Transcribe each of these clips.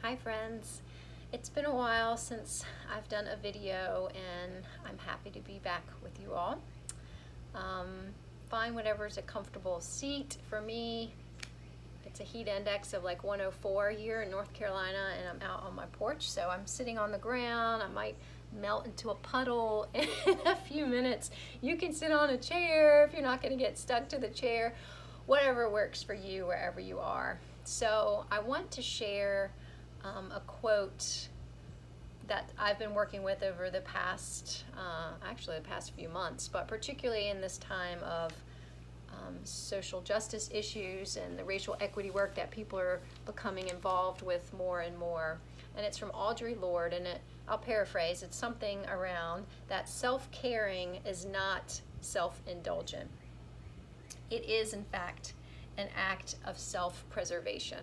Hi friends. It's been a while since I've done a video and I'm happy to be back with you all. Find whatever's a comfortable seat. For me, it's a heat index of like 104 here in North Carolina and I'm out on my porch, so I'm sitting on the ground. I might melt into a puddle in a few minutes. You can sit on a chair if you're not going to get stuck to the chair. Whatever works for you wherever you are. So I want to share a quote that I've been working with over the past, actually the past few months, but particularly in this time of social justice issues and the racial equity work that people are becoming involved with more and more. And it's from Audre Lorde, and I'll paraphrase, it's something around that self-caring is not self-indulgent. It is, in fact, an act of self-preservation.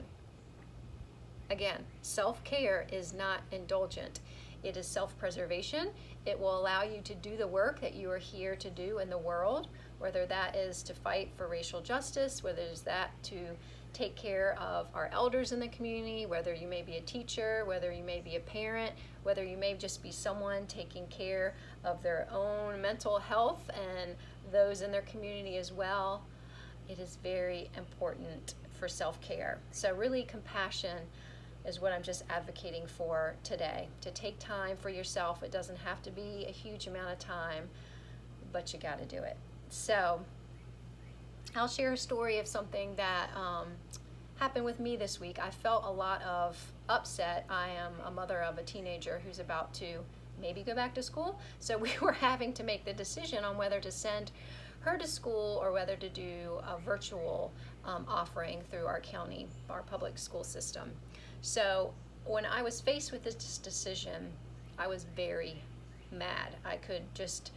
Again, self-care is not indulgent. It is self-preservation. It will allow you to do the work that you are here to do in the world, whether that is to fight for racial justice, whether it's that to take care of our elders in the community, whether you may be a teacher, whether you may be a parent, whether you may just be someone taking care of their own mental health and those in their community as well. It is very important for self-care. So really, compassion is what I'm just advocating for today. To take time for yourself. It doesn't have to be a huge amount of time, but you got to do it. So I'll share a story of something that happened with me this week. I felt a lot of upset. I am a mother of a teenager who's about to maybe go back to school. So we were having to make the decision on whether to send her to school or whether to do a virtual offering through our county, our public school system. So when I was faced with this decision, I was very mad. I could just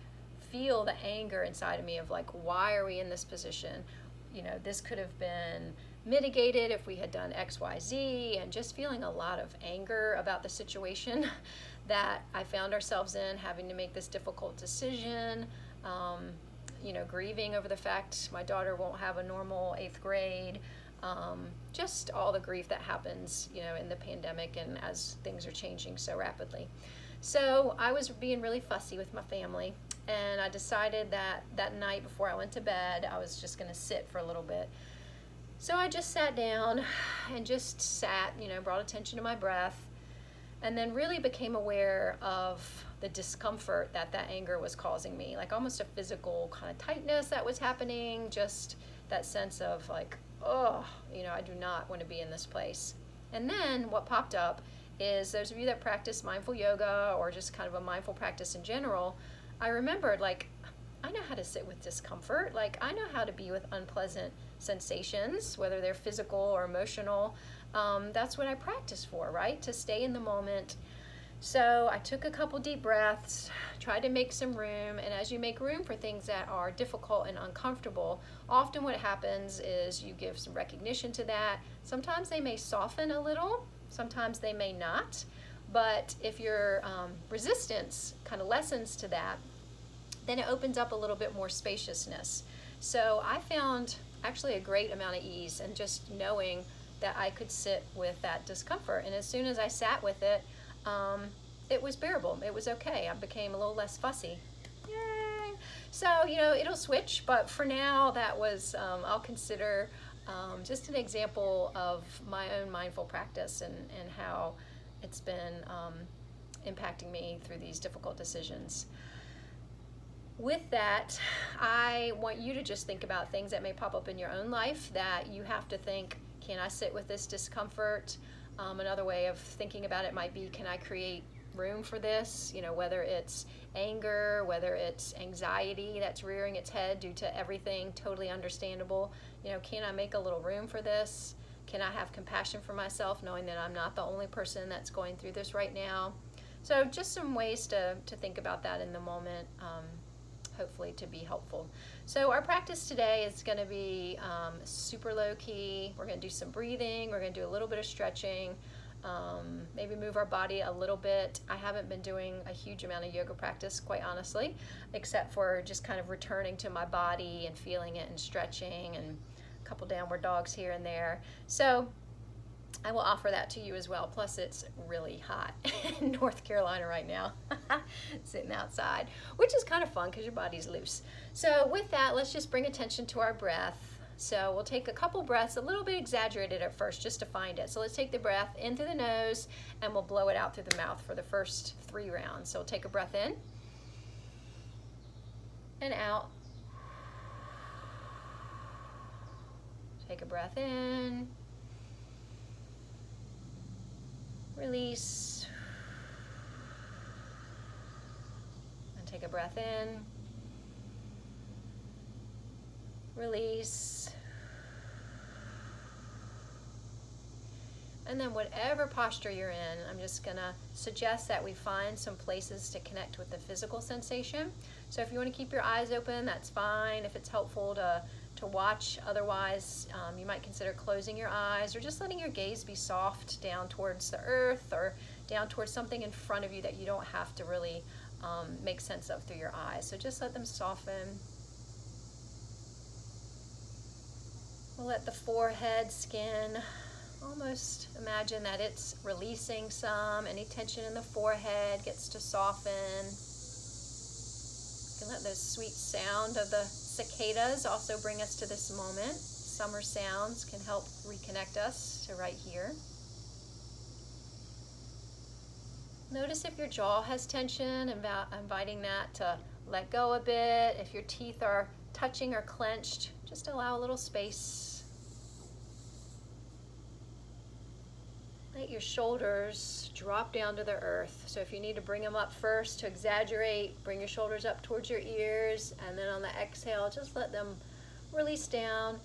feel the anger inside of me of like, why are we in this position? You know, this could have been mitigated if we had done X, Y, Z, and just feeling a lot of anger about the situation that I found ourselves in, having to make this difficult decision. Grieving over the fact my daughter won't have a normal 8th grade, just all the grief that happens, in the pandemic and as things are changing so rapidly. So I was being really fussy with my family, and I decided that night before I went to bed, I was just going to sit for a little bit. So I just sat down and just sat, brought attention to my breath, and then really became aware of the discomfort that anger was causing me, like almost a physical kind of tightness that was happening, just that sense of like, I do not want to be in this place. And then what popped up is, those of you that practice mindful yoga or just kind of a mindful practice in general, I remembered, like, I know how to sit with discomfort. Like, I know how to be with unpleasant sensations, whether they're physical or emotional. That's what I practice for, right? To stay in the moment. So I took a couple deep breaths, tried to make some room, and as you make room for things that are difficult and uncomfortable, often what happens is you give some recognition to that. Sometimes they may soften a little, sometimes they may not, but if your resistance kind of lessens to that, then it opens up a little bit more spaciousness. So I found actually a great amount of ease in just knowing that I could sit with that discomfort, and as soon as I sat with it, it was bearable. It was okay. I became a little less fussy. Yay! So, it'll switch, but for now, that was, I'll consider just an example of my own mindful practice and how it's been impacting me through these difficult decisions. With that, I want you to just think about things that may pop up in your own life that you have to think, can I sit with this discomfort? Another way of thinking about it might be, can I create room for this? Whether it's anger, whether it's anxiety that's rearing its head due to everything, totally understandable. Can I make a little room for this? Can I have compassion for myself, knowing that I'm not the only person that's going through this right now? So just some ways to think about that in the moment, hopefully to be helpful. So our practice today is going to be super low key. We're going to do some breathing. We're going to do a little bit of stretching, maybe move our body a little bit. I haven't been doing a huge amount of yoga practice, quite honestly, except for just kind of returning to my body and feeling it and stretching and a couple downward dogs here and there. So I will offer that to you as well. Plus, it's really hot in North Carolina right now, sitting outside, which is kind of fun because your body's loose. So with that, let's just bring attention to our breath. So we'll take a couple breaths, a little bit exaggerated at first, just to find it. So let's take the breath in through the nose, and we'll blow it out through the mouth for the first 3 rounds. So we'll take a breath in and out. Take a breath in. Release. And take a breath in. Release. And then whatever posture you're in, I'm just gonna suggest that we find some places to connect with the physical sensation. So if you want to keep your eyes open, that's fine. If it's helpful to watch, otherwise you might consider closing your eyes or just letting your gaze be soft down towards the earth or down towards something in front of you that you don't have to really make sense of through your eyes. So just let them soften. We'll let the forehead skin, almost imagine that it's releasing some. Any tension in the forehead gets to soften. You can let those sweet sound of the cicadas also bring us to this moment. Summer sounds can help reconnect us to right here. Notice if your jaw has tension, inviting that to let go a bit. If your teeth are touching or clenched, just allow a little space. Let your shoulders drop down to the earth. So if you need to bring them up first to exaggerate, bring your shoulders up towards your ears, and then on the exhale, just let them release down.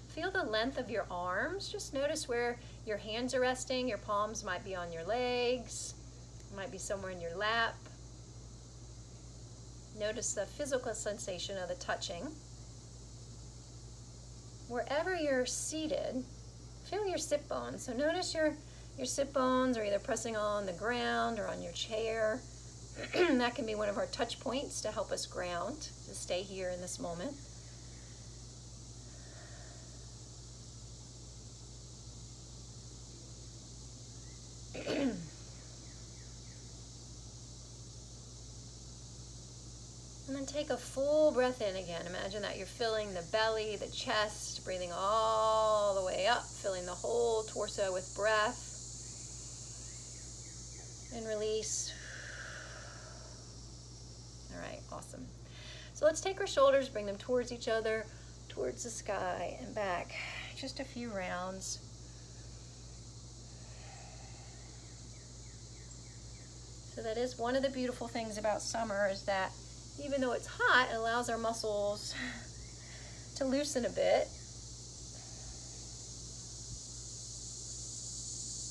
Feel the length of your arms. Just notice where your hands are resting. Your palms might be on your legs, might be somewhere in your lap. Notice the physical sensation of the touching. Wherever you're seated, feel your sit bones. So notice your sit bones are either pressing on the ground or on your chair. That can be one of our touch points to help us ground, to stay here in this moment. And then take a full breath in again. Imagine that you're filling the belly, the chest, breathing all the way up, filling the whole torso with breath. And release. All right, awesome. So let's take our shoulders, bring them towards each other, towards the sky and back. Just a few rounds. So that is one of the beautiful things about summer, is that even though it's hot, it allows our muscles to loosen a bit.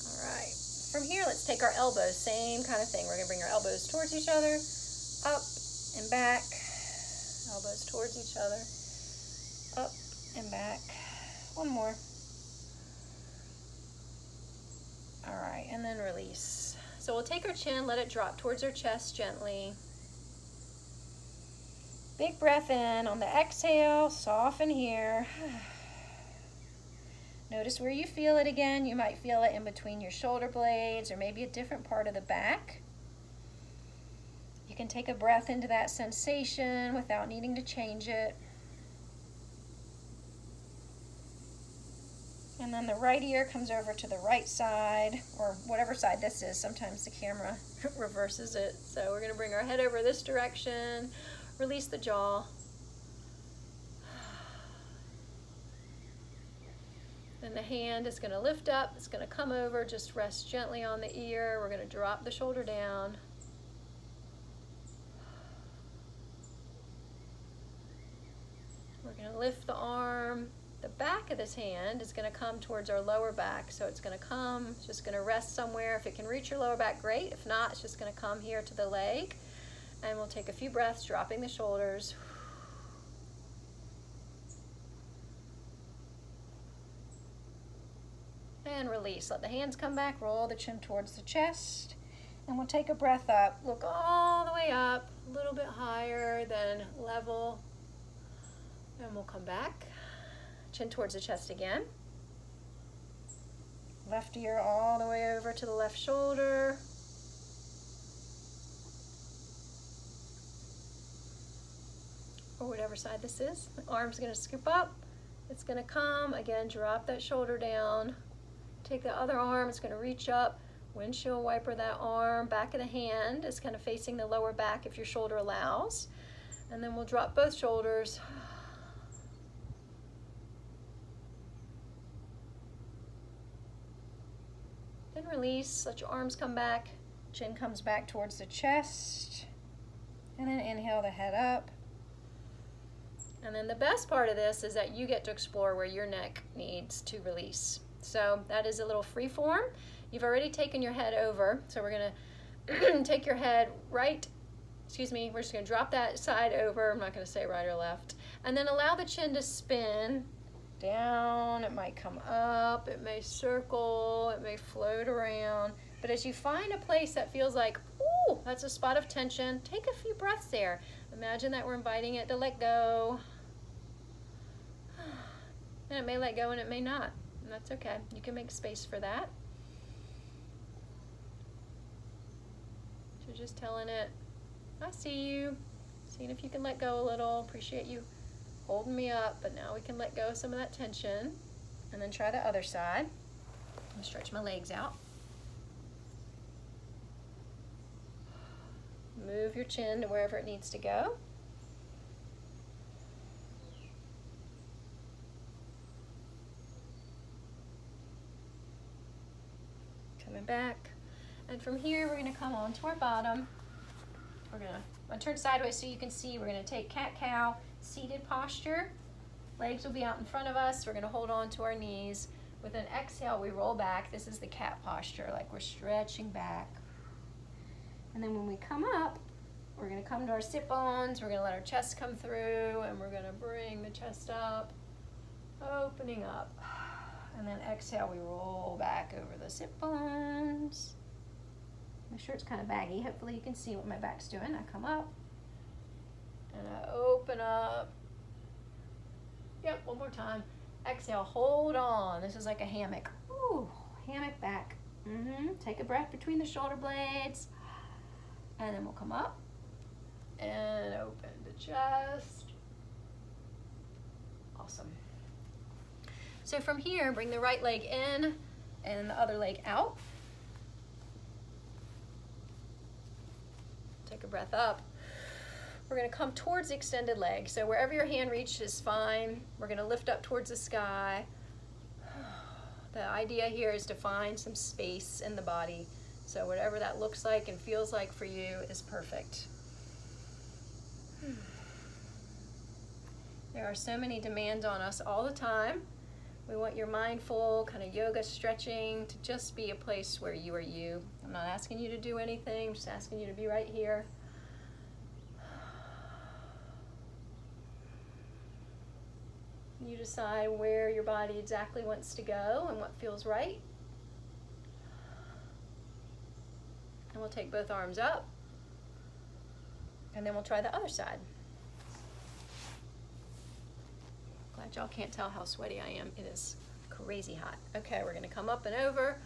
All right. From here, let's take our elbows. Same kind of thing. We're going to bring our elbows towards each other, up and back. Elbows towards each other, up and back. One more. All right, and then release. So we'll take our chin, let it drop towards our chest gently. Big breath in. On the exhale, soften here. Notice where you feel it again. You might feel it in between your shoulder blades or maybe a different part of the back. You can take a breath into that sensation without needing to change it. And then the right ear comes over to the right side, or whatever side this is. Sometimes the camera reverses it. So we're going to bring our head over this direction. Release the jaw. Then the hand is going to lift up. It's going to come over. Just rest gently on the ear. We're going to drop the shoulder down. We're going to lift the arm. The back of this hand is going to come towards our lower back. So it's going to come, it's just going to rest somewhere. If it can reach your lower back, great. If not, it's just going to come here to the leg. And we'll take a few breaths, dropping the shoulders. And release. Let the hands come back, roll the chin towards the chest. And we'll take a breath up. Look all the way up, a little bit higher than level. And we'll come back. Chin towards the chest again. left ear all the way over to the left shoulder. Or whatever side this is. The arm's going to scoop up. It's going to come. Again, drop that shoulder down. Take the other arm. It's going to reach up. Windshield wiper that arm. Back of the hand is kind of facing the lower back if your shoulder allows. And then we'll drop both shoulders. Then release. Let your arms come back. Chin comes back towards the chest. And then inhale the head up. And then the best part of this is that you get to explore where your neck needs to release. So that is a little free form. You've already taken your head over. So we're going to take your head right, we're just going to drop that side over. I'm not going to say right or left. And then allow the chin to spin down. It might come up. It may circle. It may float around. But as you find a place that feels like, ooh, that's a spot of tension, take a few breaths there. Imagine that we're inviting it to let go. And it may let go and it may not. And that's okay. You can make space for that. So just telling it, I see you. Seeing if you can let go a little. Appreciate you holding me up, but now we can let go of some of that tension. And then try the other side. And stretch my legs out. Move your chin to wherever it needs to go. Coming back. And from here, we're going to come on to our bottom. I'm going to turn sideways so you can see. We're going to take cat-cow, seated posture. Legs will be out in front of us. We're going to hold on to our knees. With an exhale, we roll back. This is the cat posture, like we're stretching back. And then when we come up, we're going to come to our sit bones. We're going to let our chest come through, and we're going to bring the chest up, opening up. And then exhale, we roll back over the sit bones. My shirt's kind of baggy. Hopefully you can see what my back's doing. I come up, and I open up. Yep, one more time. Exhale, hold on. This is like a hammock. Ooh, hammock back. Take a breath between the shoulder blades. And then we'll come up and open the chest. Awesome. So from here, bring the right leg in and the other leg out. Take a breath up. We're going to come towards the extended leg. So wherever your hand reaches is fine. We're going to lift up towards the sky. The idea here is to find some space in the body. So whatever that looks like and feels like for you is perfect. There are so many demands on us all the time. We want your mindful kind of yoga stretching to just be a place where you are you. I'm not asking you to do anything, I'm just asking you to be right here. You decide where your body exactly wants to go and what feels right. And we'll take both arms up, and then we'll try the other side. Glad y'all can't tell how sweaty I am. It is crazy hot. Okay, we're going to come up and over.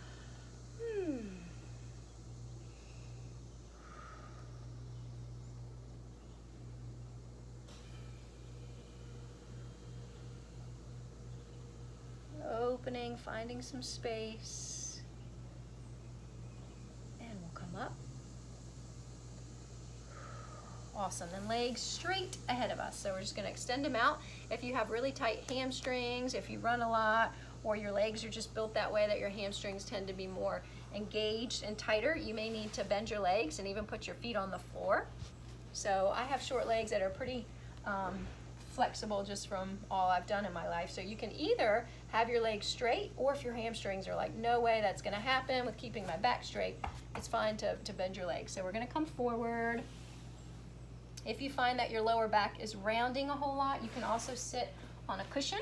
Opening, finding some space. And we'll come up. Awesome. Then legs straight ahead of us. So we're just going to extend them out. If you have really tight hamstrings, if you run a lot, or your legs are just built that way that your hamstrings tend to be more engaged and tighter, you may need to bend your legs and even put your feet on the floor. So I have short legs that are pretty flexible just from all I've done in my life. So you can either have your legs straight, or if your hamstrings are like, no way that's going to happen with keeping my back straight, it's fine to bend your legs. So we're going to come forward. If you find that your lower back is rounding a whole lot, you can also sit on a cushion.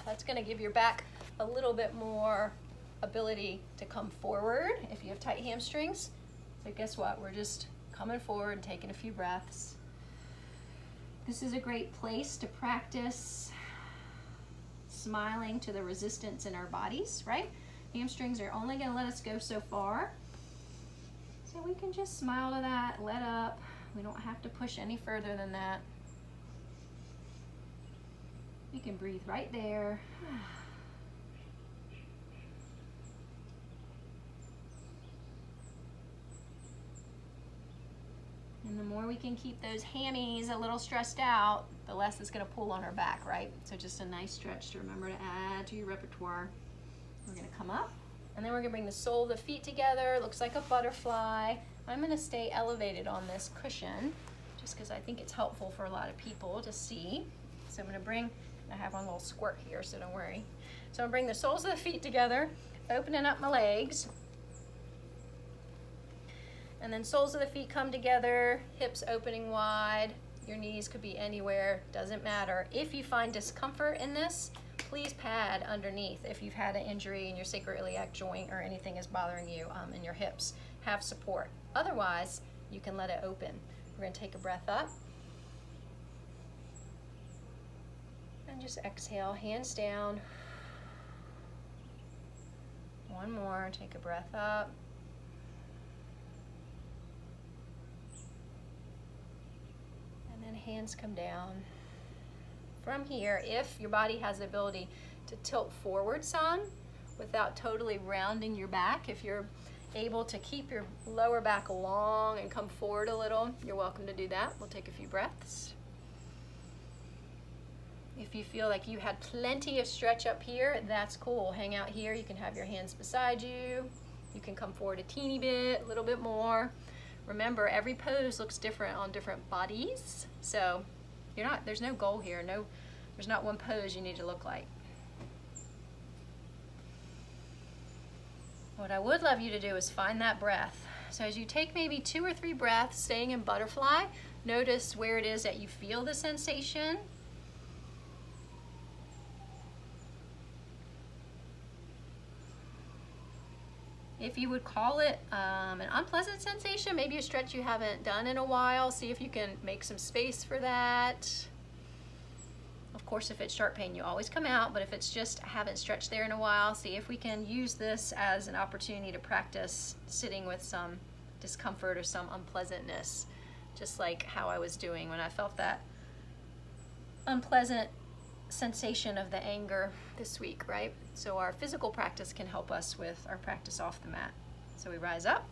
That's going to give your back a little bit more ability to come forward if you have tight hamstrings. So guess what? We're just coming forward and taking a few breaths. This is a great place to practice smiling to the resistance in our bodies, right? Hamstrings are only going to let us go so far. So we can just smile to that, let up. We don't have to push any further than that. You can breathe right there. And the more we can keep those hammies a little stressed out, the less it's going to pull on our back, right? So just a nice stretch to remember to add to your repertoire. We're going to come up, and then we're going to bring the sole of the feet together. Looks like a butterfly. I'm going to stay elevated on this cushion just because I think it's helpful for a lot of people to see. So I'm going to bring, I have one little squirt here, so don't worry. So I'm going to bring the soles of the feet together, opening up my legs. And then soles of the feet come together, hips opening wide. Your knees could be anywhere, doesn't matter. If you find discomfort in this, please pad underneath. If you've had an injury in your sacroiliac joint or anything is bothering you in your hips, have support. Otherwise, you can let it open. We're gonna take a breath up. And just exhale, hands down. One more, take a breath up. Hands come down. From here, if your body has the ability to tilt forward some without totally rounding your back, if you're able to keep your lower back long and come forward a little, you're welcome to do that. We'll take a few breaths. If you feel like you had plenty of stretch up here, that's cool. Hang out here. You can have your hands beside you. You can come forward a teeny bit, a little bit more. Remember, every pose looks different on different bodies, so there's no goal here. There's not one pose you need to look like. What I would love you to do is find that breath. So as you take maybe 2 or 3 breaths, staying in butterfly, notice where it is that you feel the sensation. If you would call it an unpleasant sensation, maybe a stretch you haven't done in a while, see if you can make some space for that. Of course, if it's sharp pain, you always come out, but if it's just I haven't stretched there in a while, see if we can use this as an opportunity to practice sitting with some discomfort or some unpleasantness, just like how I was doing when I felt that unpleasant sensation of the anger this week, right? So our physical practice can help us with our practice off the mat. So we rise up.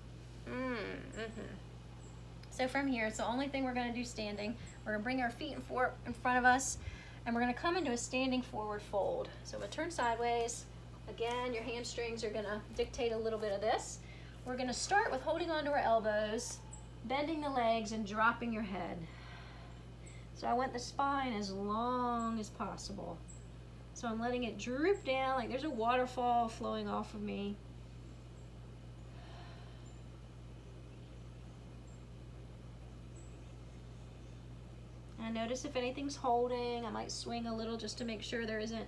So from here, it's the only thing we're going to do standing. We're going to bring our feet in front of us, and we're going to come into a standing forward fold. So I'm going to turn sideways. Again, your hamstrings are going to dictate a little bit of this. We're going to start with holding onto our elbows, bending the legs, and dropping your head. So I want the spine as long as possible. So I'm letting it droop down like there's a waterfall flowing off of me. And notice if anything's holding. I might swing a little just to make sure there isn't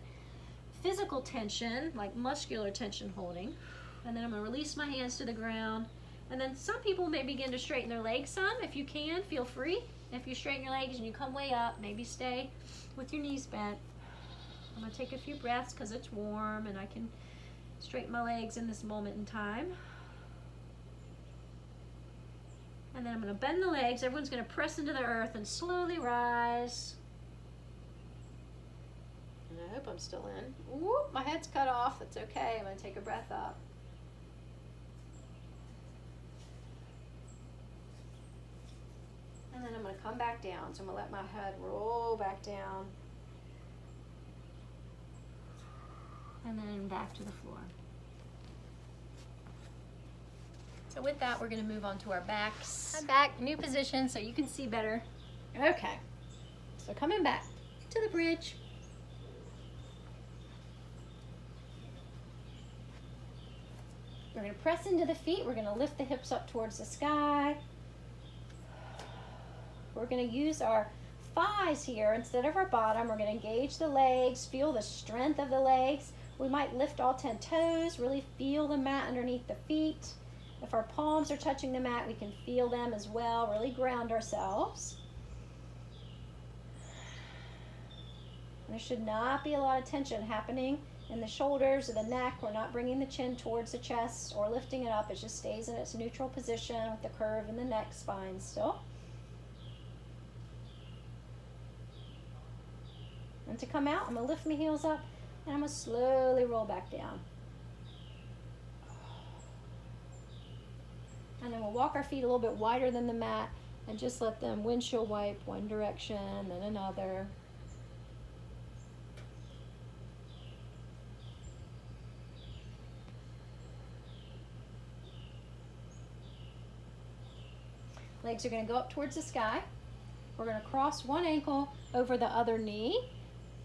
physical tension, like muscular tension holding. And then I'm going to release my hands to the ground. And then some people may begin to straighten their legs some. If you can, feel free. If you straighten your legs and you come way up, maybe stay with your knees bent. I'm going to take a few breaths because it's warm and I can straighten my legs in this moment in time. And then I'm going to bend the legs. Everyone's going to press into the earth and slowly rise. And I hope I'm still in. Ooh, my head's cut off. That's okay. I'm going to take a breath up. And then I'm going to come back down. So I'm going to let my head roll back down. And then back to the floor. So with that, we're going to move on to our backs. I'm back, new position, so you can see better. Okay. So coming back to the bridge. We're going to press into the feet. We're going to lift the hips up towards the sky. We're going to use our thighs here instead of our bottom. We're going to engage the legs, feel the strength of the legs. We might lift all 10 toes, really feel the mat underneath the feet. If our palms are touching the mat, we can feel them as well, really ground ourselves. There should not be a lot of tension happening in the shoulders or the neck. We're not bringing the chin towards the chest or lifting it up. It just stays in its neutral position with the curve in the neck spine still. And to come out, I'm going to lift my heels up and I'm going to slowly roll back down. And then we'll walk our feet a little bit wider than the mat and just let them windshield wipe one direction, then another. Legs are going to go up towards the sky. We're going to cross one ankle over the other knee.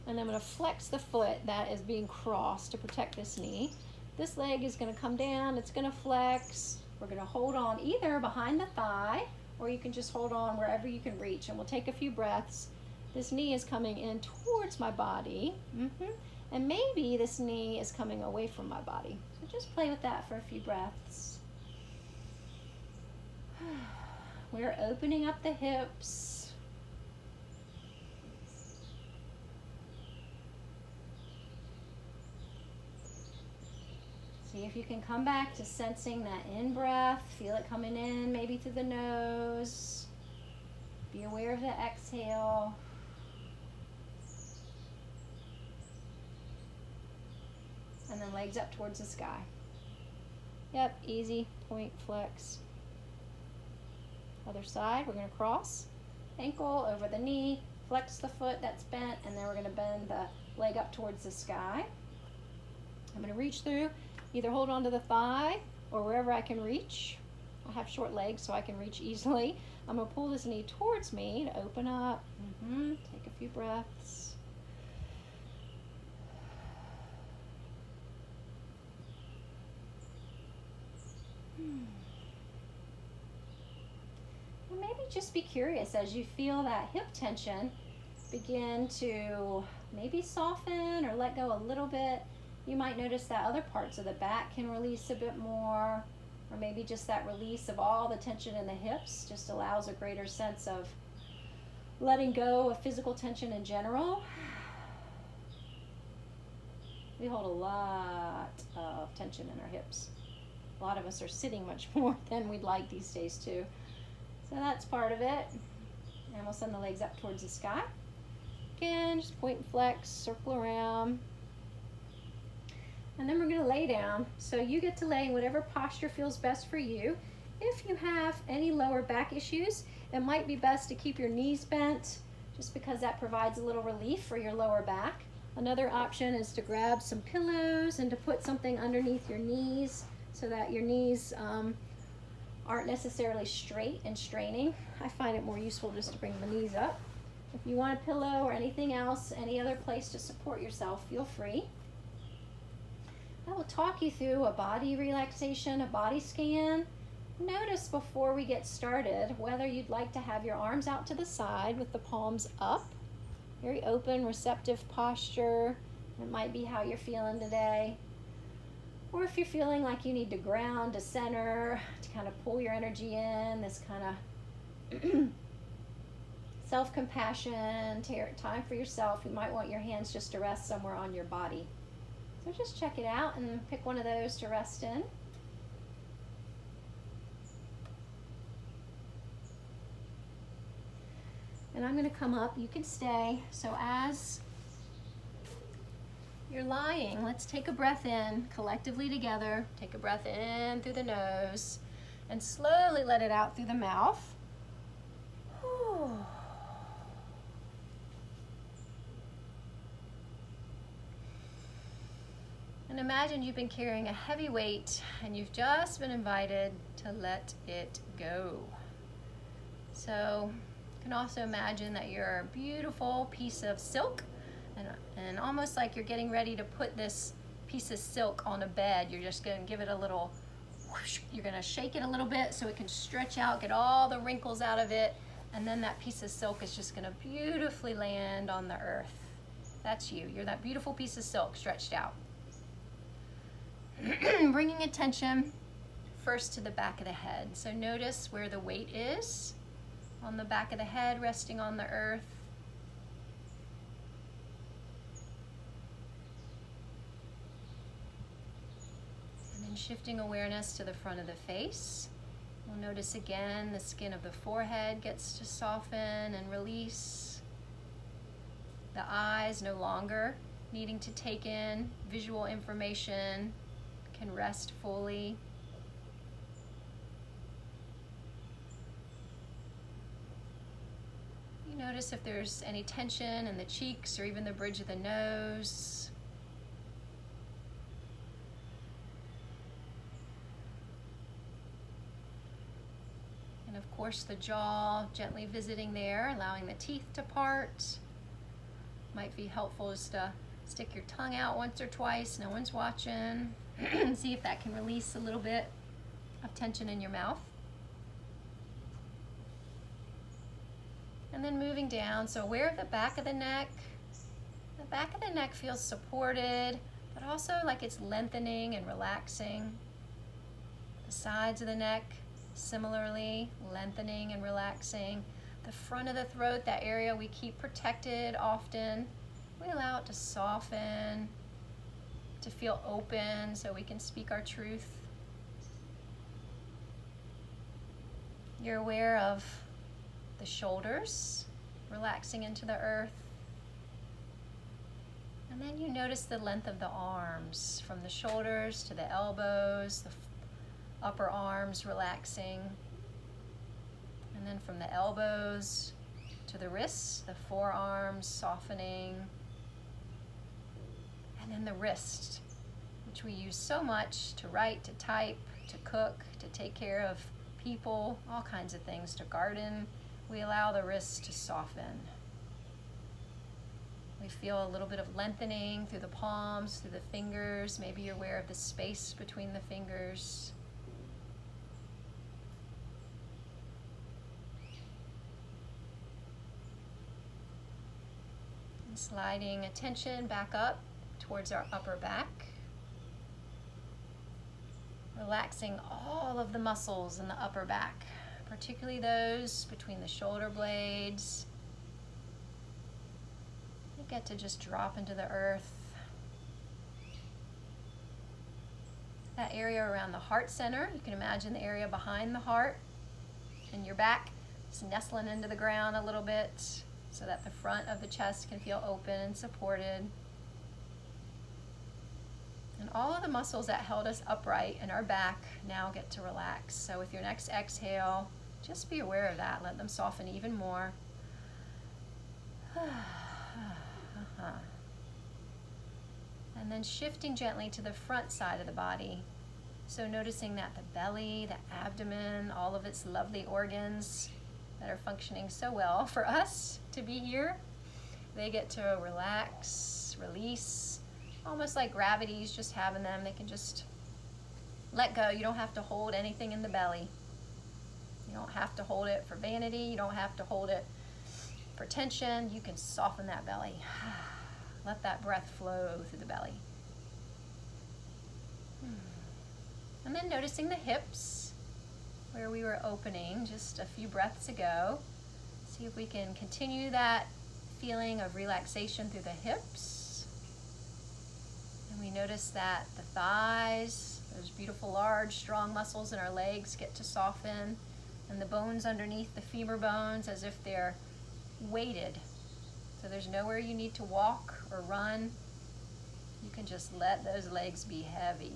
And I'm going to flex the foot that is being crossed to protect this knee. This leg is going to come down. It's going to flex. We're going to hold on either behind the thigh, or you can just hold on wherever you can reach. And we'll take a few breaths. This knee is coming in towards my body. And maybe this knee is coming away from my body. So just play with that for a few breaths. We're opening up the hips. See if you can come back to sensing that in-breath. Feel it coming in, maybe through the nose. Be aware of the exhale. And then legs up towards the sky. Yep, easy, point, flex. Other side, we're going to cross. Ankle over the knee, flex the foot that's bent, and then we're going to bend the leg up towards the sky. I'm going to reach through, either hold on to the thigh or wherever I can reach. I have short legs so I can reach easily. I'm going to pull this knee towards me to open up. Take a few breaths. Maybe just be curious as you feel that hip tension begin to maybe soften or let go a little bit. You might notice that other parts of the back can release a bit more, or maybe just that release of all the tension in the hips just allows a greater sense of letting go of physical tension in general. We hold a lot of tension in our hips. A lot of us are sitting much more than we'd like these days too. So that's part of it. And we'll send the legs up towards the sky. Again, just point and flex, circle around. And then we're going to lay down. So you get to lay in whatever posture feels best for you. If you have any lower back issues, it might be best to keep your knees bent just because that provides a little relief for your lower back. Another option is to grab some pillows and to put something underneath your knees so that your knees aren't necessarily straight and straining. I find it more useful just to bring the knees up. If you want a pillow or anything else, any other place to support yourself, feel free. I will talk you through a body relaxation, a body scan. Notice before we get started whether you'd like to have your arms out to the side with the palms up. Very open, receptive posture. It might be how you're feeling today. Or if you're feeling like you need to ground to center, to kind of pull your energy in, this kind of self-compassion, time for yourself, you might want your hands just to rest somewhere on your body. So just check it out and pick one of those to rest in. And I'm going to come up, you can stay. So as you're lying, let's take a breath in collectively together. Take a breath in through the nose and slowly let it out through the mouth. And imagine you've been carrying a heavy weight and you've just been invited to let it go. So you can also imagine that you're a beautiful piece of silk and almost like you're getting ready to put this piece of silk on a bed. You're just going to give it a little whoosh. You're going to shake it a little bit so it can stretch out, get all the wrinkles out of it, and then that piece of silk is just going to beautifully land on the earth. That's you. You're that beautiful piece of silk stretched out. Bringing attention first to the back of the head. So notice where the weight is on the back of the head, resting on the earth. And shifting awareness to the front of the face. We'll notice again the skin of the forehead gets to soften and release. The eyes no longer needing to take in visual information can rest fully. You notice if there's any tension in the cheeks or even the bridge of the nose. And of course the jaw, gently visiting there, allowing the teeth to part. Might be helpful just to stick your tongue out once or twice, no one's watching. See if that can release a little bit of tension in your mouth. And then moving down, so aware of the back of the neck. The back of the neck feels supported, but also like it's lengthening and relaxing. The sides of the neck, similarly, lengthening and relaxing. The front of the throat, that area we keep protected often, we allow it to soften, to feel open so we can speak our truth. You're aware of the shoulders, relaxing into the earth. And then you notice the length of the arms, from the shoulders to the elbows, the upper arms relaxing. And then from the elbows to the wrists, the forearms softening. And then the wrist, which we use so much to write, to type, to cook, to take care of people, all kinds of things, to garden. We allow the wrists to soften. We feel a little bit of lengthening through the palms, through the fingers. Maybe you're aware of the space between the fingers. And sliding attention back up towards our upper back. Relaxing all of the muscles in the upper back, particularly those between the shoulder blades. You get to just drop into the earth. That area around the heart center, you can imagine the area behind the heart and your back is nestling into the ground a little bit so that the front of the chest can feel open and supported. And all of the muscles that held us upright in our back now get to relax. So with your next exhale, just be aware of that. Let them soften even more. And then shifting gently to the front side of the body. So noticing that the belly, the abdomen, all of its lovely organs that are functioning so well for us to be here, they get to relax, release. Almost like gravity's just having them. They can just let go. You don't have to hold anything in the belly. You don't have to hold it for vanity. You don't have to hold it for tension. You can soften that belly. Let that breath flow through the belly. And then noticing the hips, where we were opening just a few breaths ago. See if we can continue that feeling of relaxation through the hips. And we notice that the thighs, those beautiful, large, strong muscles in our legs get to soften, and the bones underneath the femur bones as if they're weighted. So there's nowhere you need to walk or run. You can just let those legs be heavy.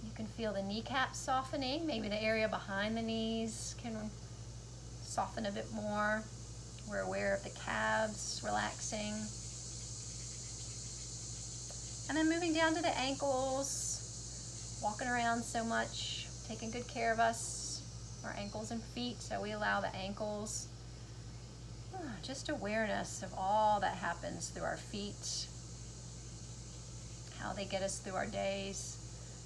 You can feel the kneecaps softening. Maybe the area behind the knees can soften a bit more. We're aware of the calves relaxing. And then moving down to the ankles, walking around so much, taking good care of us, our ankles and feet, so we allow the ankles. Just awareness of all that happens through our feet, how they get us through our days.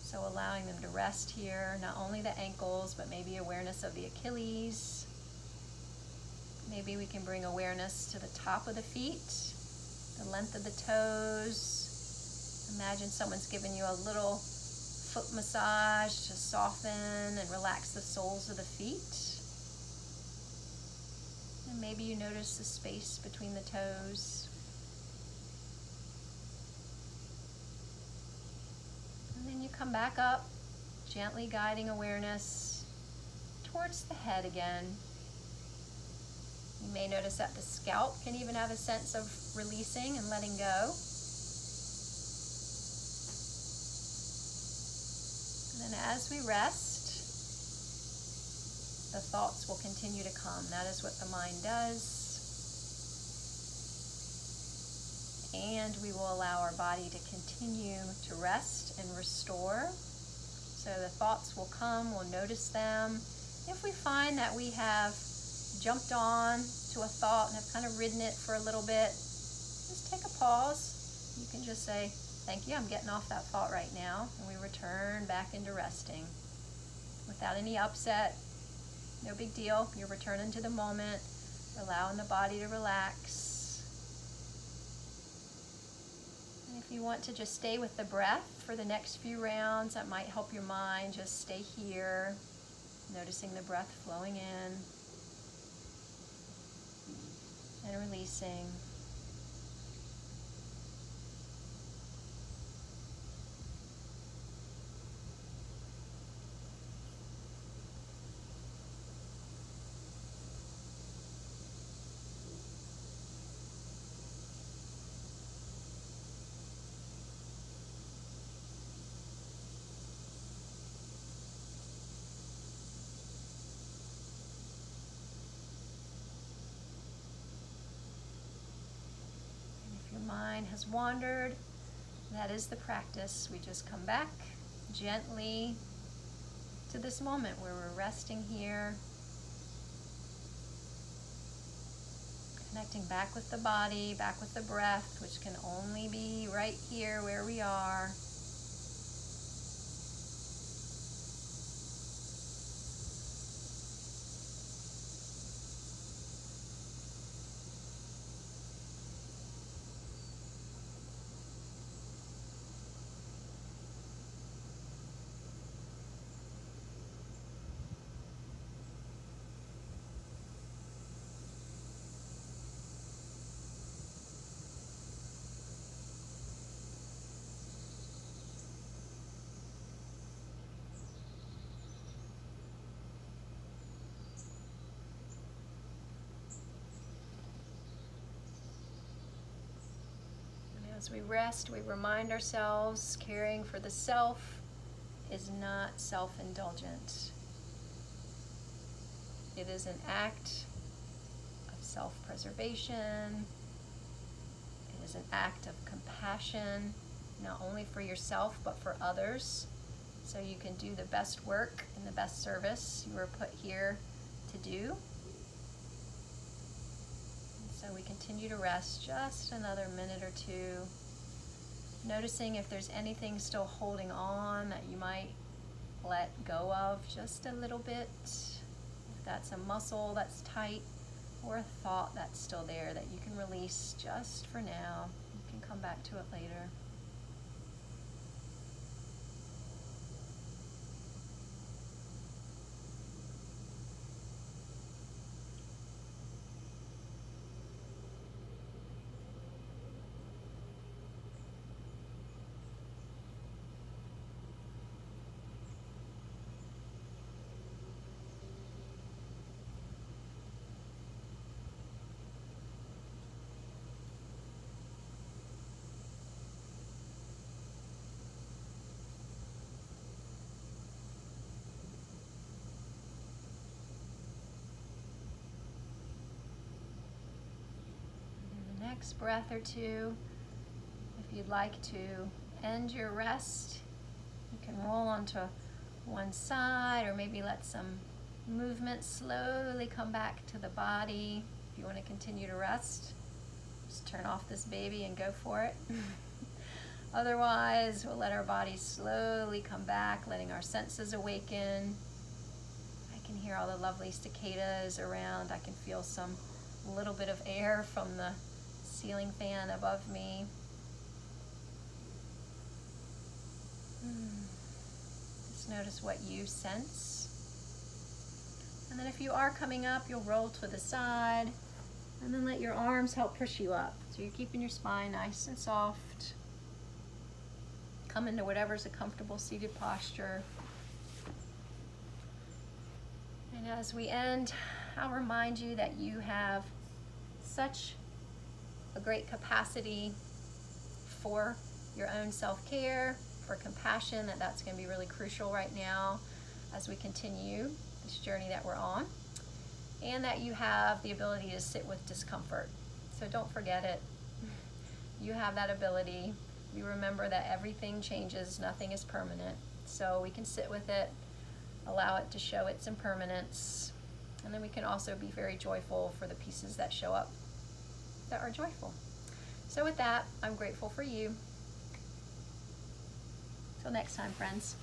So allowing them to rest here, not only the ankles, but maybe awareness of the Achilles. Maybe we can bring awareness to the top of the feet, the length of the toes. Imagine someone's giving you a little foot massage to soften and relax the soles of the feet. And maybe you notice the space between the toes. come back up, gently guiding awareness towards the head again. You may notice that the scalp can even have a sense of releasing and letting go. And then as we rest, the thoughts will continue to come. That is what the mind does. And we will allow our body to continue to rest and restore. So the thoughts will come, we'll notice them. If we find that we have jumped on to a thought and have kind of ridden it for a little bit, just take a pause. You can just say, thank you, I'm getting off that thought right now. And we return back into resting without any upset. No big deal. You're returning to the moment, allowing the body to relax. And if you want to just stay with the breath for the next few rounds, that might help your mind just stay here, noticing the breath flowing in and releasing. Mind has wandered, that is the practice. We just come back gently to this moment where we're resting here, connecting back with the body, back with the breath, which can only be right here where we are. As we rest, we remind ourselves caring for the self is not self-indulgent. It is an act of self-preservation. It is an act of compassion, not only for yourself, but for others. So you can do the best work and the best service you were put here to do. So we continue to rest just another minute or two, noticing if there's anything still holding on that you might let go of just a little bit. If that's a muscle that's tight or a thought that's still there that you can release just for now. You can come back to it later. Next breath or two, if you'd like to end your rest, you can roll onto one side or maybe let some movement slowly come back to the body. If you want to continue to rest, just turn off this baby and go for it. Otherwise, we'll let our body slowly come back, letting our senses awaken. I can hear all the lovely cicadas around. I can feel some little bit of air from the ceiling fan above me. Just notice what you sense. And then if you are coming up, you'll roll to the side and then let your arms help push you up. So you're keeping your spine nice and soft. come into whatever's a comfortable seated posture. And as we end, I'll remind you that you have such a great capacity for your own self-care, for compassion, that's going to be really crucial right now as we continue this journey that we're on, and that you have the ability to sit with discomfort. So don't forget it. You have that ability. We remember that everything changes, nothing is permanent. So we can sit with it, allow it to show its impermanence, and then we can also be very joyful for the pieces that show up that are joyful. So with that, I'm grateful for you. Till next time, friends.